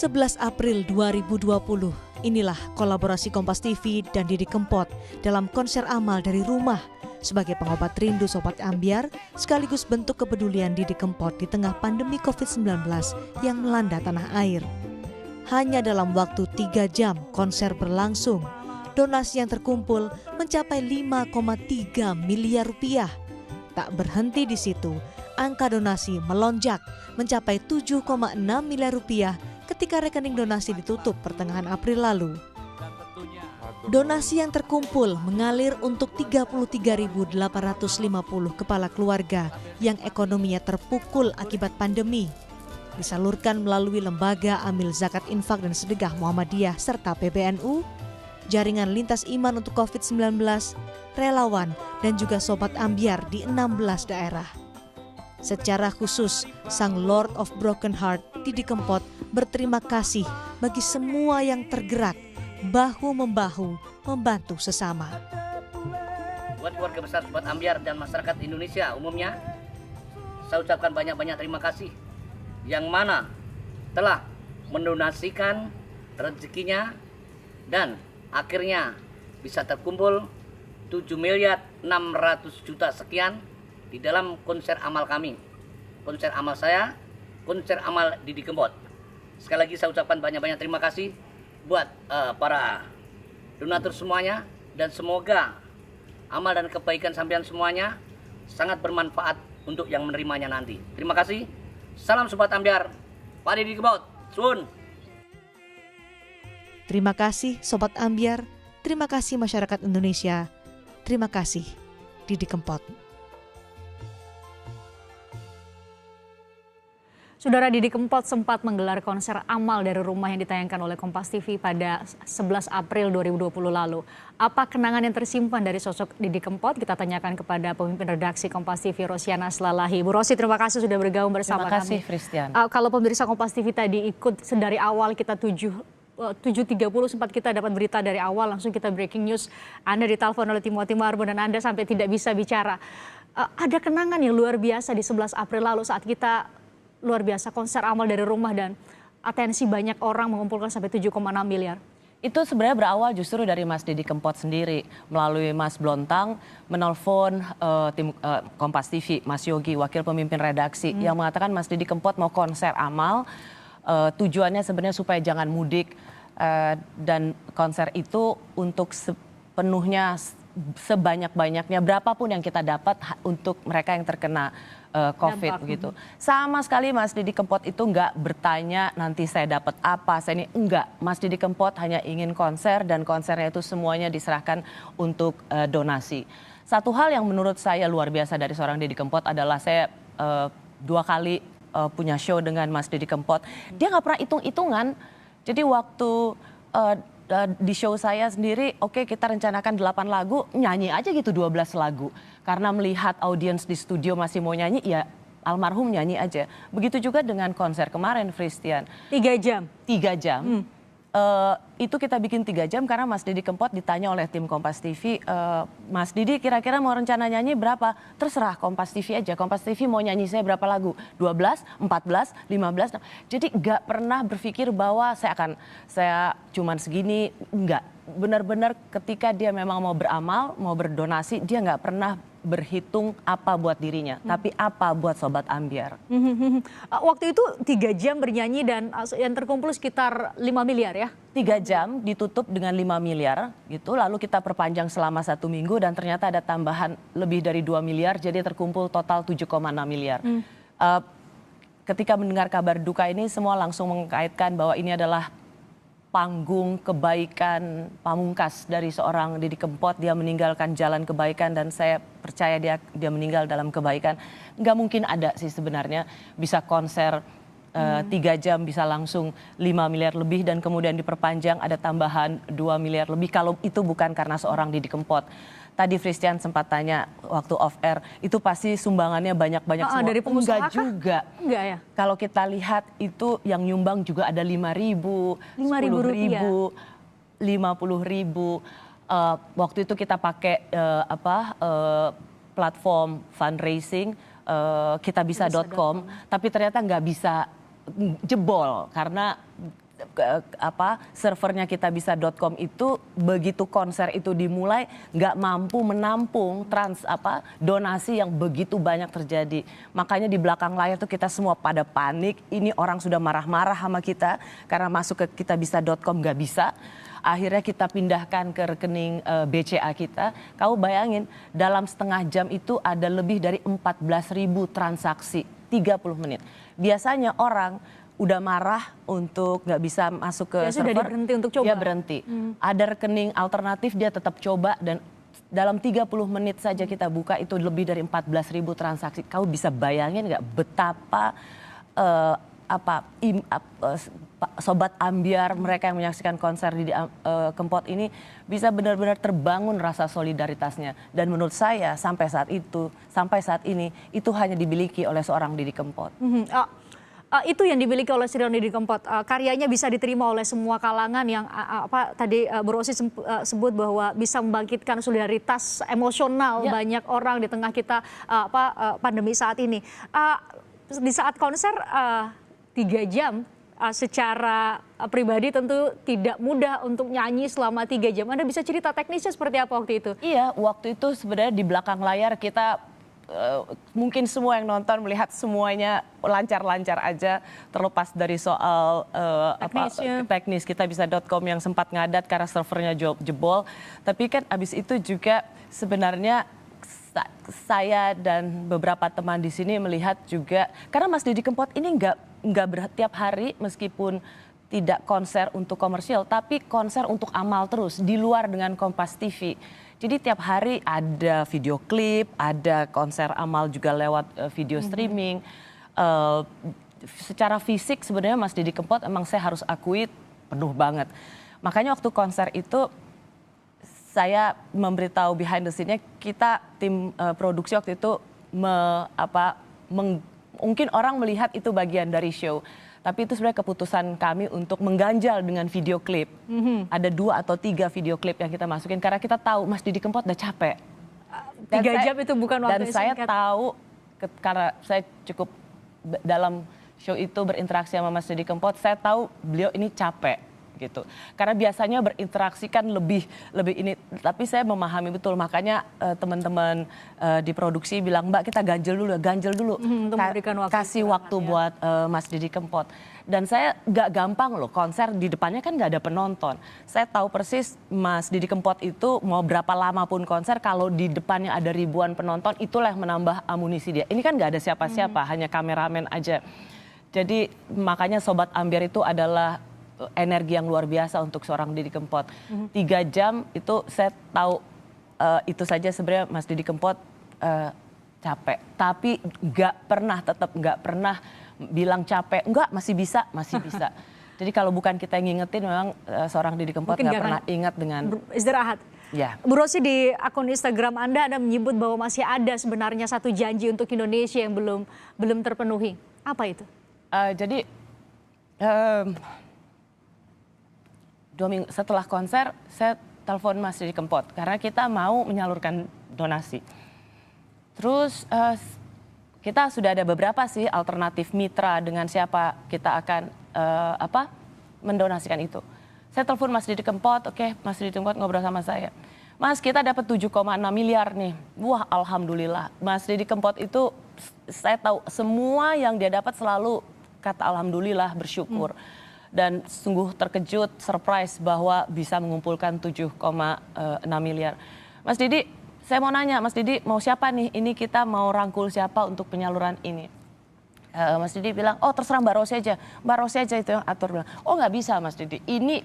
...11 April 2020, inilah kolaborasi Kompas TV dan Didi Kempot dalam konser amal dari rumah sebagai pengobat rindu Sobat Ambyar, sekaligus bentuk kepedulian Didi Kempot di tengah pandemi COVID-19 yang melanda tanah air. Hanya dalam waktu 3 jam konser berlangsung, donasi yang terkumpul mencapai 5,3 miliar rupiah. Tak berhenti di situ, angka donasi melonjak mencapai 7,6 miliar rupiah ketika rekening donasi ditutup pertengahan April lalu. Donasi yang terkumpul mengalir untuk 33.850 kepala keluarga yang ekonominya terpukul akibat pandemi. Disalurkan melalui Lembaga Amil Zakat Infak dan Sedekah Muhammadiyah serta PBNU, Jaringan Lintas Iman untuk COVID-19, relawan, dan juga Sobat Ambyar di 16 daerah. Secara khusus, Sang Lord of Broken Heart, Didi Kempot, berterima kasih bagi semua yang tergerak, bahu-membahu, membantu sesama. Buat keluarga besar Sobat Ambyar dan masyarakat Indonesia umumnya, saya ucapkan banyak-banyak terima kasih yang mana telah mendonasikan rezekinya dan akhirnya bisa terkumpul 7.600.000.000 sekian di dalam konser amal kami, konser amal saya, konser amal Didi Kempot. Sekali lagi saya ucapkan banyak-banyak terima kasih buat para donatur semuanya, dan semoga amal dan kebaikan sampean semuanya sangat bermanfaat untuk yang menerimanya nanti. Terima kasih. Salam Sobat Ambyar, Pak Didi Kempot. Sun. Terima kasih Sobat Ambyar, terima kasih masyarakat Indonesia, terima kasih Didi Kempot. Saudara, Didi Kempot sempat menggelar konser amal dari rumah yang ditayangkan oleh Kompas TV pada 11 April 2020 lalu. Apa kenangan yang tersimpan dari sosok Didi Kempot? Kita tanyakan kepada pemimpin redaksi Kompas TV, Rosiana Slalahi. Bu Rosi, terima kasih sudah bergabung bersama kami. Terima kasih, Christian. Kalau pemirsa Kompas TV tadi ikut dari awal, kita 7.30 sempat kita dapat berita dari awal, langsung kita breaking news. Anda ditelepon oleh Timothy Marbo dan Anda sampai tidak bisa bicara. Ada kenangan yang luar biasa di 11 April lalu saat kita luar biasa konser amal dari rumah dan atensi banyak orang mengumpulkan sampai 7,6 miliar. Itu sebenarnya berawal justru dari Mas Didi Kempot sendiri, melalui Mas Blontang menelpon tim Kompas TV, Mas Yogi, wakil pemimpin redaksi, yang mengatakan Mas Didi Kempot mau konser amal, tujuannya sebenarnya supaya jangan mudik, dan konser itu untuk sepenuhnya sebanyak-banyaknya berapapun yang kita dapat untuk mereka yang terkena COVID begitu. Sama sekali Mas Didi Kempot itu enggak bertanya nanti saya dapat apa, saya ini enggak. Mas Didi Kempot hanya ingin konser dan konsernya itu semuanya diserahkan untuk donasi. Satu hal yang menurut saya luar biasa dari seorang Didi Kempot adalah saya 2 kali punya show dengan Mas Didi Kempot. Dia nggak pernah hitung-hitungan. Jadi waktu di show saya sendiri, oke, kita rencanakan 8 lagu, nyanyi aja gitu 12 lagu. Karena melihat audiens di studio masih mau nyanyi, ya almarhum nyanyi aja. Begitu juga dengan konser kemarin, Christian. 3 jam? 3 jam. Itu kita bikin 3 jam karena Mas Didi Kempot ditanya oleh tim Kompas TV, Mas Didi kira-kira mau rencana nyanyi berapa? Terserah Kompas TV aja, Kompas TV mau nyanyi saya berapa lagu? 12, 14, 15. Jadi nggak pernah berpikir bahwa saya cuman segini, enggak. Benar-benar ketika dia memang mau beramal, mau berdonasi, dia nggak pernah berhitung apa buat dirinya, tapi apa buat Sobat Ambyar. Waktu itu 3 jam bernyanyi dan yang terkumpul sekitar 5 miliar ya? 3 jam ditutup dengan 5 miliar gitu, lalu kita perpanjang selama 1 minggu dan ternyata ada tambahan lebih dari 2 miliar, jadi terkumpul total 7,6 miliar. Ketika mendengar kabar duka ini, semua langsung mengkaitkan bahwa ini adalah panggung kebaikan pamungkas dari seorang Didi Kempot. Dia meninggalkan jalan kebaikan dan saya percaya dia meninggal dalam kebaikan. Nggak mungkin ada sih sebenarnya bisa konser 3 jam bisa langsung 5 miliar lebih dan kemudian diperpanjang ada tambahan 2 miliar lebih kalau itu bukan karena seorang Didi Kempot. Tadi Christian sempat tanya waktu off air, itu pasti sumbangannya banyak-banyak semua. Dari pengusaha enggak juga. Enggak ya? Kalau kita lihat itu yang nyumbang juga ada 5.000, 10.000. 50.000. Waktu itu kita pakai platform fundraising kitabisa.com, tapi ternyata nggak bisa jebol karena servernya kitabisa.com itu begitu konser itu dimulai nggak mampu menampung donasi yang begitu banyak terjadi. Makanya di belakang layar tuh kita semua pada panik. Ini orang sudah marah-marah sama kita karena masuk ke kitabisa.com nggak bisa. Akhirnya kita pindahkan ke rekening BCA kita. Kau bayangin dalam setengah jam itu ada lebih dari 14.000 transaksi 30 menit. Biasanya orang udah marah untuk nggak bisa masuk ke server. Sudah berhenti untuk coba. Dia berhenti. Ada rekening alternatif dia tetap coba dan dalam 30 menit saja kita buka itu lebih dari 14.000 transaksi. Kau bisa bayangin nggak betapa sobat ambyar mereka yang menyaksikan konser di Kempot ini bisa benar-benar terbangun rasa solidaritasnya. Dan menurut saya sampai saat ini itu hanya dimiliki oleh seorang Didi Kempot. Itu yang dimiliki oleh seorang Didi Kempot. Karyanya bisa diterima oleh semua kalangan yang tadi Bu Rosi sebut bahwa bisa membangkitkan solidaritas emosional banyak orang di tengah kita pandemi saat ini. Di saat konser 3 jam secara pribadi tentu tidak mudah untuk nyanyi selama 3 jam. Anda bisa cerita teknisnya seperti apa waktu itu? Iya, waktu itu sebenarnya di belakang layar kita mungkin semua yang nonton melihat semuanya lancar-lancar aja, terlepas dari soal teknis kitabisa.com yang sempat ngadat karena servernya jebol. Tapi kan abis itu juga sebenarnya saya dan beberapa teman di sini melihat juga karena Mas Didi Kempot ini nggak tiap hari meskipun tidak konser untuk komersial, tapi konser untuk amal terus di luar dengan Kompas TV. Jadi tiap hari ada video klip, ada konser amal juga lewat video streaming. Secara fisik sebenarnya Mas Didi Kempot emang saya harus akui penuh banget. Makanya waktu konser itu saya memberitahu behind the scene-nya, kita tim produksi waktu itu mungkin orang melihat itu bagian dari show. Tapi itu sebenarnya keputusan kami untuk mengganjal dengan video klip. Ada 2 atau 3 video klip yang kita masukin karena kita tahu Mas Didi Kempot udah capek. 3 jam itu bukan waktu yang singkat. Dan saya tahu karena saya cukup dalam show itu berinteraksi sama Mas Didi Kempot, saya tahu beliau ini capek gitu. Karena biasanya berinteraksi kan lebih ini, tapi saya memahami betul, makanya teman-teman di produksi bilang, Mbak kita ganjel dulu, untuk memberikan waktu kasih waktu buat Mas Didi Kempot. Dan saya gak gampang loh, konser di depannya kan gak ada penonton. Saya tahu persis Mas Didi Kempot itu mau berapa lama pun konser, kalau di depannya ada ribuan penonton, itulah yang menambah amunisi dia. Ini kan gak ada siapa-siapa, hanya kameramen aja. Jadi makanya Sobat Ambyar itu adalah energi yang luar biasa untuk seorang Didi Kempot. 3 jam itu saya tahu itu saja sebenarnya Mas Didi Kempot capek. Tapi tetap nggak pernah bilang capek. Enggak, masih bisa. Jadi kalau bukan kita yang ngingetin, memang seorang Didi Kempot nggak pernah ingat dengan istirahat. Ya. Bu Rosi, di akun Instagram Anda menyebut bahwa masih ada sebenarnya satu janji untuk Indonesia yang belum terpenuhi. Apa itu? Jadi 2 minggu setelah konser, saya telepon Mas Didi Kempot karena kita mau menyalurkan donasi. Terus kita sudah ada beberapa sih alternatif mitra dengan siapa kita akan mendonasikan itu. Saya telepon Mas Didi Kempot, oke, Mas Didi Kempot ngobrol sama saya. Mas, kita dapat 7,6 miliar nih. Wah, alhamdulillah. Mas Didi Kempot itu saya tahu semua yang dia dapat selalu kata alhamdulillah, bersyukur. Dan sungguh terkejut, surprise bahwa bisa mengumpulkan 7,6 miliar. Mas Didi, saya mau nanya, Mas Didi mau siapa nih? Ini kita mau rangkul siapa untuk penyaluran ini? Mas Didi bilang, oh terserah Mbak Rosi aja. Mbak Rosi aja itu yang atur. Bilang, oh nggak bisa Mas Didi, ini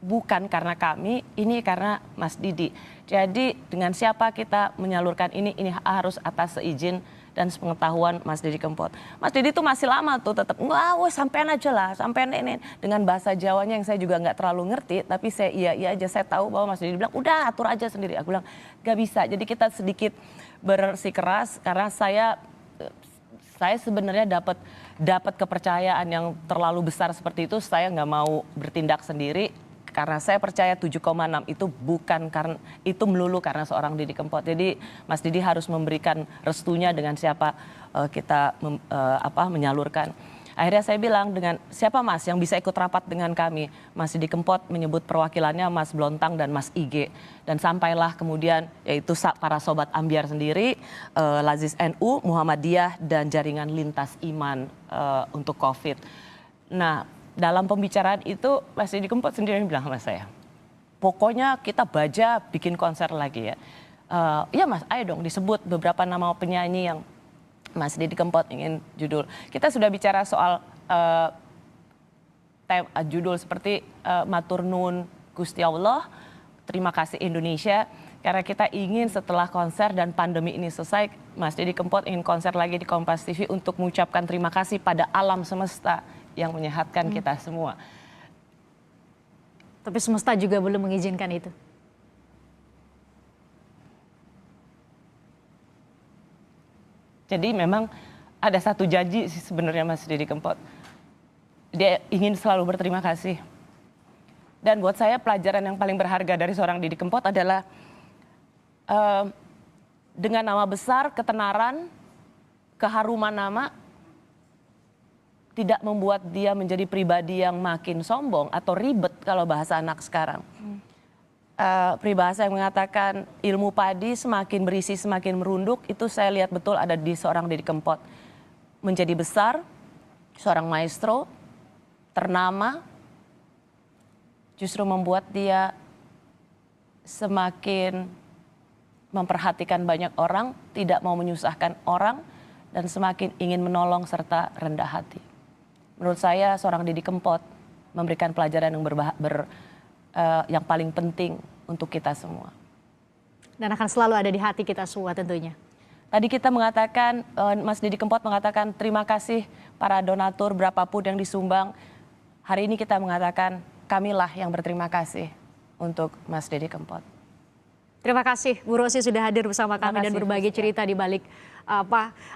bukan karena kami, ini karena Mas Didi. Jadi dengan siapa kita menyalurkan ini harus atas seizin dan sepengetahuan Mas Didi Kempot. Mas Didi tuh masih lama tuh tetap, wah sampean aja lah, sampean ini. Dengan bahasa Jawanya yang saya juga nggak terlalu ngerti, tapi saya iya aja, saya tahu bahwa Mas Didi bilang, udah atur aja sendiri. Aku bilang, gak bisa. Jadi kita sedikit bersikeras karena saya sebenarnya dapat kepercayaan yang terlalu besar seperti itu, saya nggak mau bertindak sendiri. karena saya percaya 7,6 itu bukan karena itu melulu karena seorang Didi Kempot. Jadi Mas Didi harus memberikan restunya dengan siapa kita menyalurkan. Akhirnya saya bilang dengan siapa Mas yang bisa ikut rapat dengan kami. Mas Didi Kempot menyebut perwakilannya Mas Blontang dan Mas IG. Dan sampailah kemudian yaitu para sobat Ambyar sendiri, Lazis NU, Muhammadiyah dan jaringan Lintas Iman untuk COVID. Nah, dalam pembicaraan itu Mas Didi Kempot sendiri yang bilang sama saya, pokoknya kita baja bikin konser lagi ya. Iya Mas, ayo dong disebut beberapa nama penyanyi yang Mas Didi Kempot ingin judul. Kita sudah bicara soal judul seperti Matur Nuwun Gusti Allah, Terima Kasih Indonesia. Karena kita ingin setelah konser dan pandemi ini selesai, Mas Didi Kempot ingin konser lagi di Kompas TV untuk mengucapkan terima kasih pada alam semesta yang menyehatkan kita semua. Tapi semesta juga belum mengizinkan itu. Jadi memang ada satu janji sih sebenarnya Mas Didi Kempot. Dia ingin selalu berterima kasih. Dan buat saya pelajaran yang paling berharga dari seorang Didi Kempot adalah dengan nama besar, ketenaran, keharuman nama, tidak membuat dia menjadi pribadi yang makin sombong atau ribet kalau bahasa anak sekarang. Peribahasa yang mengatakan ilmu padi semakin berisi semakin merunduk, itu saya lihat betul ada di seorang Didi Kempot. Menjadi besar, seorang maestro, ternama, justru membuat dia semakin memperhatikan banyak orang, tidak mau menyusahkan orang, dan semakin ingin menolong serta rendah hati. Menurut saya seorang Didi Kempot memberikan pelajaran yang yang paling penting untuk kita semua. Dan akan selalu ada di hati kita semua tentunya. Tadi kita mengatakan, Mas Didi Kempot mengatakan terima kasih para donatur berapapun yang disumbang. Hari ini kita mengatakan kamilah yang berterima kasih untuk Mas Didi Kempot. Terima kasih Bu Rosi sudah hadir bersama kami dan berbagi cerita di balik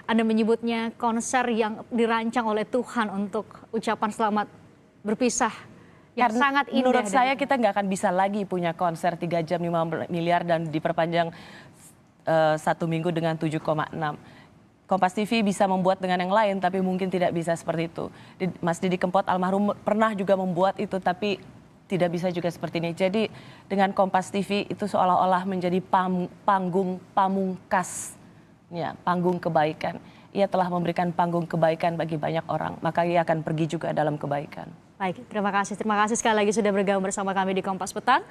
Anda menyebutnya konser yang dirancang oleh Tuhan untuk ucapan selamat berpisah. Yang sangat indah. Menurut saya kita nggak akan bisa lagi punya konser 3 jam 5 miliar dan diperpanjang 1 minggu dengan 7,6. Kompas TV bisa membuat dengan yang lain tapi mungkin tidak bisa seperti itu. Mas Didi Kempot almarhum pernah juga membuat itu tapi tidak bisa juga seperti ini. Jadi dengan Kompas TV itu seolah-olah menjadi panggung pamungkas, ya, panggung kebaikan. Ia telah memberikan panggung kebaikan bagi banyak orang, maka ia akan pergi juga dalam kebaikan. Baik, terima kasih sekali lagi sudah bergabung bersama kami di Kompas Petang.